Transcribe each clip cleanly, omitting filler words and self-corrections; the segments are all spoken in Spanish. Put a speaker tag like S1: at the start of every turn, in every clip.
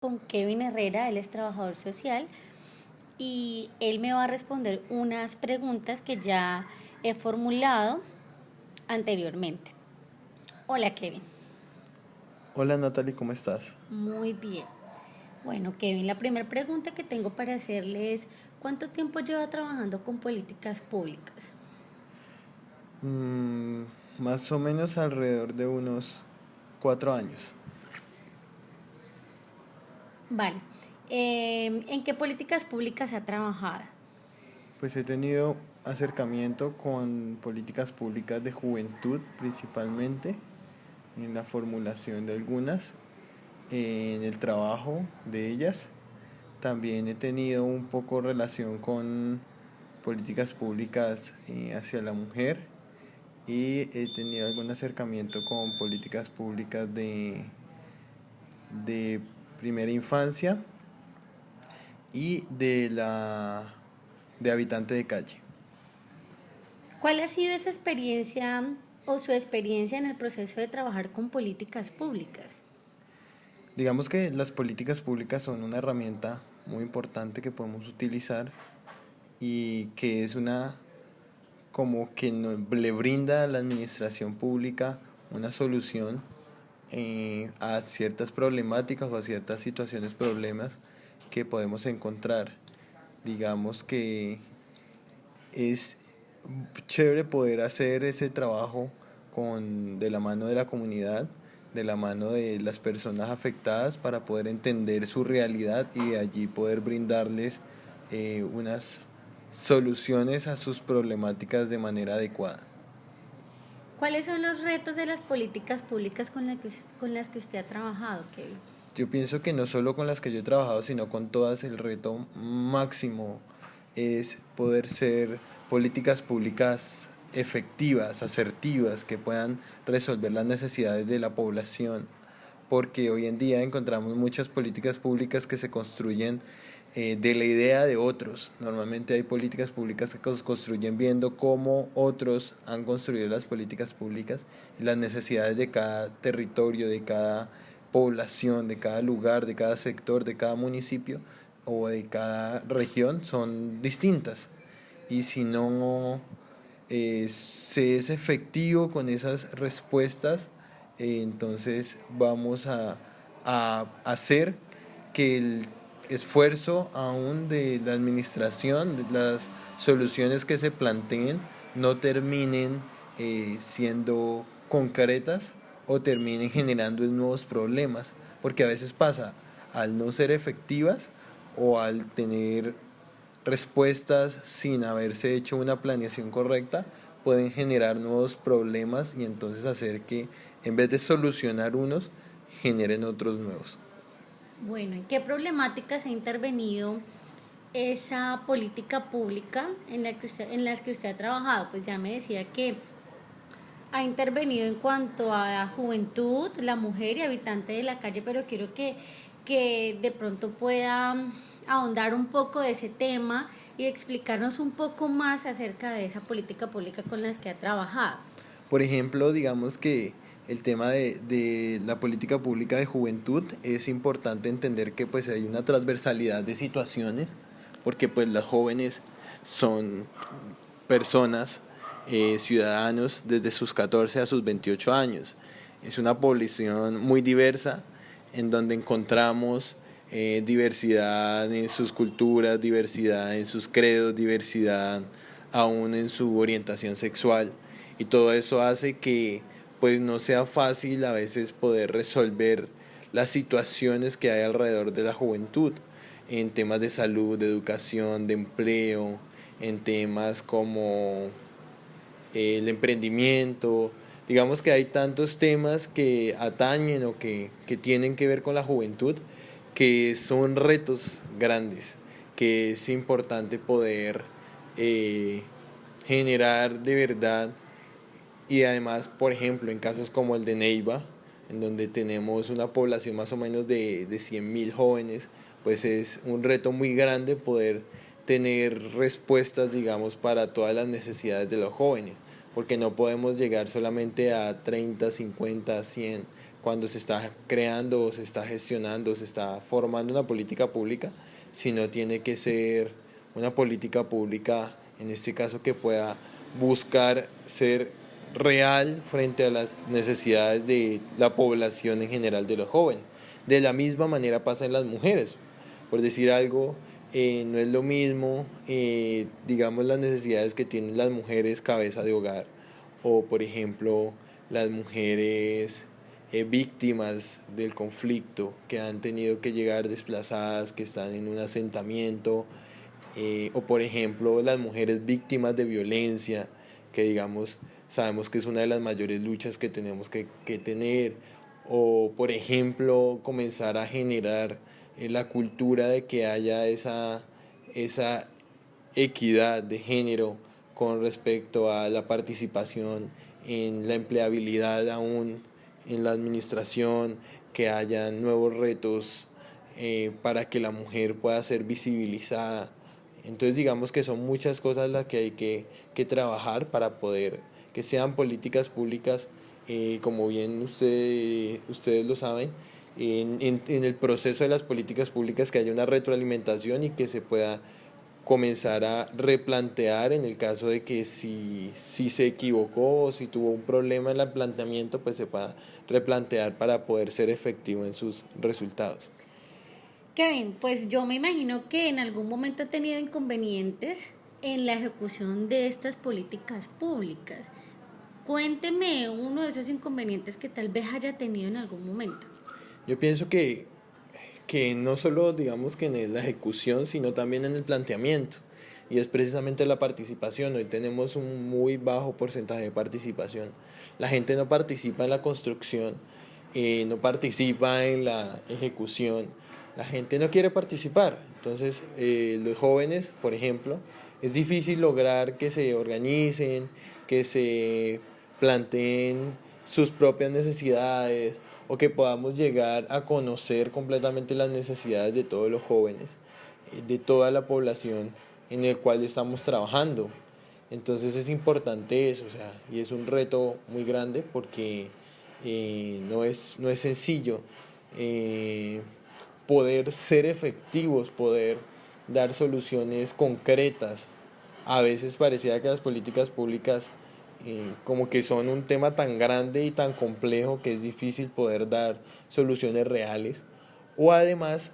S1: Con Kevin Herrera, él es trabajador social y él me va a responder unas preguntas que ya he formulado anteriormente. Hola Kevin.
S2: Hola Natalie, ¿cómo estás?
S1: Muy bien. Bueno Kevin, la primera pregunta que tengo para hacerle es ¿cuánto tiempo lleva trabajando con políticas públicas?
S2: Mm, Más o menos alrededor de unos 4 años.
S1: Vale. ¿En qué políticas públicas ha trabajado?
S2: Pues he tenido acercamiento con políticas públicas de juventud principalmente, en la formulación de algunas, en el trabajo de ellas. También he tenido un poco relación con políticas públicas hacia la mujer y he tenido algún acercamiento con políticas públicas de primera infancia y de habitante de calle.
S1: ¿Cuál ha sido esa experiencia o su experiencia en el proceso de trabajar con políticas públicas?
S2: Digamos que las políticas públicas son una herramienta muy importante que podemos utilizar y que es una como que le brinda a la administración pública una solución a ciertas problemáticas o a ciertas situaciones, problemas que podemos encontrar. Digamos que es chévere poder hacer ese trabajo de la mano de la comunidad, de la mano de las personas afectadas para poder entender su realidad y de allí poder brindarles unas soluciones a sus problemáticas de manera adecuada.
S1: ¿Cuáles son los retos de las políticas públicas con las que usted ha trabajado, Kevin?
S2: Yo pienso que no solo con las que yo he trabajado, sino con todas, el reto máximo es poder ser políticas públicas efectivas, asertivas, que puedan resolver las necesidades de la población. Porque hoy en día encontramos muchas políticas públicas que se construyen de la idea de otros. Normalmente hay políticas públicas que se construyen viendo cómo otros han construido las políticas públicas y las necesidades de cada territorio, de cada población, de cada lugar, de cada sector, de cada municipio o de cada región son distintas. Y si no se es efectivo con esas respuestas, entonces vamos a hacer que el esfuerzo aún de la administración, de las soluciones que se planteen, no terminen siendo concretas o terminen generando nuevos problemas, porque a veces pasa, al no ser efectivas o al tener respuestas sin haberse hecho una planeación correcta, pueden generar nuevos problemas y entonces hacer que en vez de solucionar unos, generen otros nuevos.
S1: Bueno, ¿en qué problemáticas ha intervenido esa política pública en las que usted ha trabajado? Pues ya me decía que ha intervenido en cuanto a la juventud, la mujer y habitante de la calle, pero quiero que de pronto pueda ahondar un poco de ese tema y explicarnos un poco más acerca de esa política pública con las que ha trabajado.
S2: Por ejemplo, digamos que el tema de la política pública de juventud es importante entender que pues hay una transversalidad de situaciones, porque pues los jóvenes son personas, ciudadanos desde sus 14 a sus 28 años. Es una población muy diversa en donde encontramos diversidad en sus culturas, diversidad en sus credos, diversidad aún en su orientación sexual. Y todo eso hace que pues no sea fácil a veces poder resolver las situaciones que hay alrededor de la juventud en temas de salud, de educación, de empleo, en temas como el emprendimiento. Digamos que hay tantos temas que atañen o que tienen que ver con la juventud, que son retos grandes, que es importante poder eh, generar de verdad. Y además, por ejemplo, en casos como el de Neiva, en donde tenemos una población más o menos de 100.000 jóvenes, pues es un reto muy grande poder tener respuestas, digamos, para todas las necesidades de los jóvenes, porque no podemos llegar solamente a 30, 50, 100, cuando se está creando o se está gestionando, se está formando una política pública, sino tiene que ser una política pública, en este caso, que pueda buscar ser real frente a las necesidades de la población en general, de los jóvenes. De la misma manera pasa en las mujeres. Por decir algo, no es lo mismo, digamos, las necesidades que tienen las mujeres cabeza de hogar o, por ejemplo, las mujeres víctimas del conflicto que han tenido que llegar desplazadas, que están en un asentamiento, o por ejemplo las mujeres víctimas de violencia, que digamos sabemos que es una de las mayores luchas que tenemos que tener, o por ejemplo comenzar a generar la cultura de que haya esa equidad de género con respecto a la participación en la empleabilidad aún en la administración, que haya nuevos retos para que la mujer pueda ser visibilizada. Entonces digamos que son muchas cosas las que hay que trabajar para poder que sean políticas públicas, como bien ustedes lo saben, en el proceso de las políticas públicas, que haya una retroalimentación y que se pueda comenzar a replantear en el caso de que si se equivocó o si tuvo un problema en el planteamiento, pues se pueda replantear para poder ser efectivo en sus resultados.
S1: Kevin, pues yo me imagino que en algún momento ha tenido inconvenientes en la ejecución de estas políticas públicas. Cuénteme uno de esos inconvenientes que tal vez haya tenido en algún momento.
S2: Yo pienso que no solo digamos que en la ejecución, sino también en el planteamiento. Y es precisamente la participación. Hoy tenemos un muy bajo porcentaje de participación. La gente no participa en la construcción, no participa en la ejecución. La gente no quiere participar. Entonces, los jóvenes, por ejemplo, es difícil lograr que se organicen, que se planteen sus propias necesidades, o que podamos llegar a conocer completamente las necesidades de todos los jóvenes, de toda la población en el cual estamos trabajando. Entonces es importante eso, o sea, y es un reto muy grande porque no es sencillo poder ser efectivos, poder dar soluciones concretas. A veces parecía que las políticas públicas como que son un tema tan grande y tan complejo que es difícil poder dar soluciones reales. O además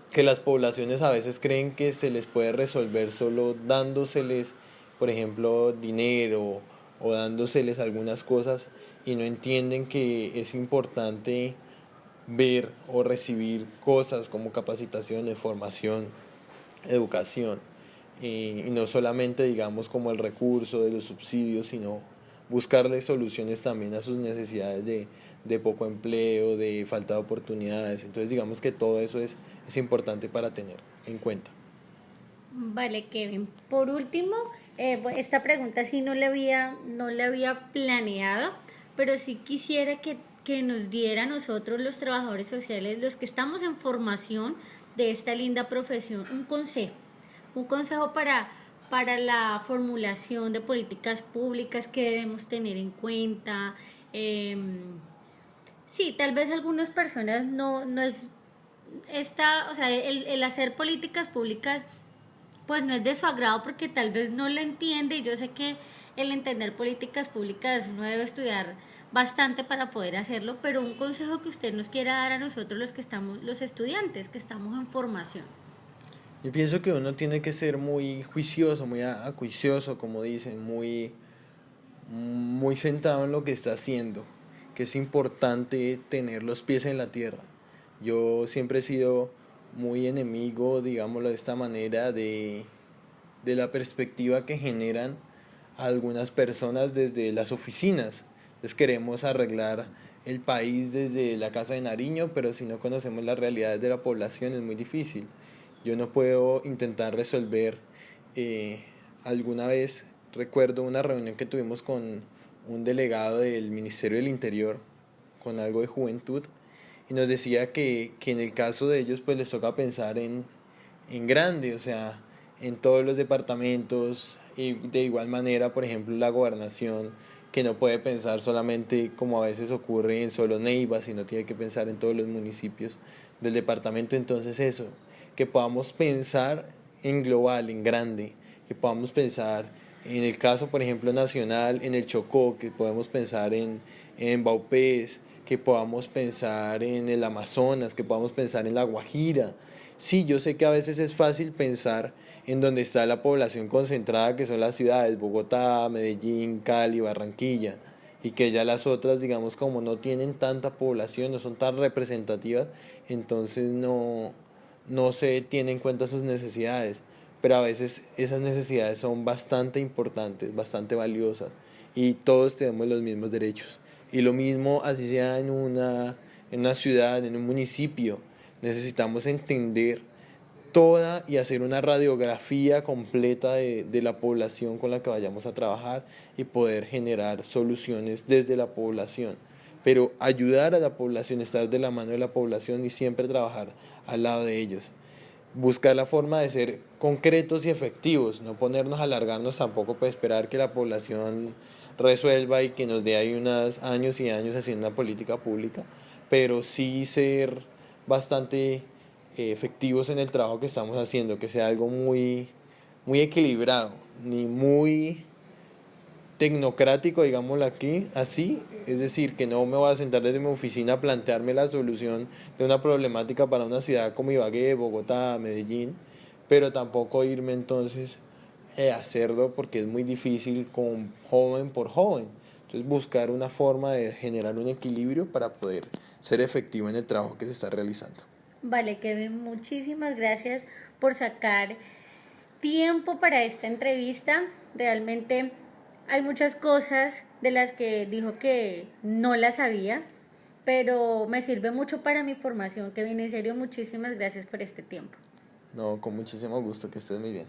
S2: que las poblaciones a veces creen que se les puede resolver solo dándoseles, por ejemplo, dinero o dándoseles algunas cosas, y no entienden que es importante ver o recibir cosas como capacitaciones, formación, educación, y no solamente digamos como el recurso de los subsidios, sino buscarle soluciones también a sus necesidades de poco empleo, de falta de oportunidades. Entonces digamos que todo eso es importante para tener en cuenta.
S1: Vale, Kevin. Por último, esta pregunta sí no la había planeado, pero sí quisiera que nos diera a nosotros los trabajadores sociales, los que estamos en formación de esta linda profesión, un consejo para la formulación de políticas públicas que debemos tener en cuenta. Sí, tal vez algunas personas no es o sea, el hacer políticas públicas pues no es de su agrado porque tal vez no lo entiende, y yo sé que el entender políticas públicas uno debe estudiar bastante para poder hacerlo, pero un consejo que usted nos quiera dar a nosotros los que estamos, los estudiantes que estamos en formación.
S2: Yo pienso que uno tiene que ser muy juicioso, muy acuicioso, como dicen, muy centrado en lo que está haciendo, que es importante tener los pies en la tierra. Yo siempre he sido muy enemigo, digámoslo de esta manera, de la perspectiva que generan algunas personas desde las oficinas. Entonces queremos arreglar el país desde la Casa de Nariño, pero si no conocemos las realidades de la población es muy difícil. Yo no puedo intentar resolver, alguna vez recuerdo una reunión que tuvimos con un delegado del Ministerio del Interior, con algo de juventud, y nos decía que en el caso de ellos pues les toca pensar en grande, o sea, en todos los departamentos, y de igual manera, por ejemplo, la gobernación que no puede pensar solamente como a veces ocurre en solo Neiva, sino tiene que pensar en todos los municipios del departamento. Entonces eso, que podamos pensar en global, en grande, que podamos pensar en el caso, por ejemplo, nacional, en el Chocó, que podemos pensar en Baupés, que podamos pensar en el Amazonas, que podamos pensar en La Guajira. Sí, yo sé que a veces es fácil pensar en donde está la población concentrada, que son las ciudades, Bogotá, Medellín, Cali, Barranquilla, y que ya las otras, digamos, como no tienen tanta población, no son tan representativas, entonces no se tienen en cuenta sus necesidades. Pero a veces esas necesidades son bastante importantes, bastante valiosas, y todos tenemos los mismos derechos. Y lo mismo, así sea en una ciudad, en un municipio, necesitamos entender toda y hacer una radiografía completa de la población con la que vayamos a trabajar y poder generar soluciones desde la población. Pero ayudar a la población, estar de la mano de la población y siempre trabajar al lado de ellos. Buscar la forma de ser concretos y efectivos, no ponernos a alargarnos tampoco para esperar que la población resuelva y que nos dé ahí unos años y años haciendo una política pública, pero sí ser bastante efectivos en el trabajo que estamos haciendo, que sea algo muy equilibrado, ni muy tecnocrático, digámoslo aquí, así, es decir, que no me voy a sentar desde mi oficina a plantearme la solución de una problemática para una ciudad como Ibagué, Bogotá, Medellín, pero tampoco irme entonces a hacerlo porque es muy difícil con joven por joven. Entonces buscar una forma de generar un equilibrio para poder ser efectivo en el trabajo que se está realizando.
S1: Vale, Kevin, muchísimas gracias por sacar tiempo para esta entrevista. Realmente hay muchas cosas de las que dijo que no las sabía, pero me sirve mucho para mi formación. Kevin, en serio, muchísimas gracias por este tiempo.
S2: No, con muchísimo gusto, que estés muy bien.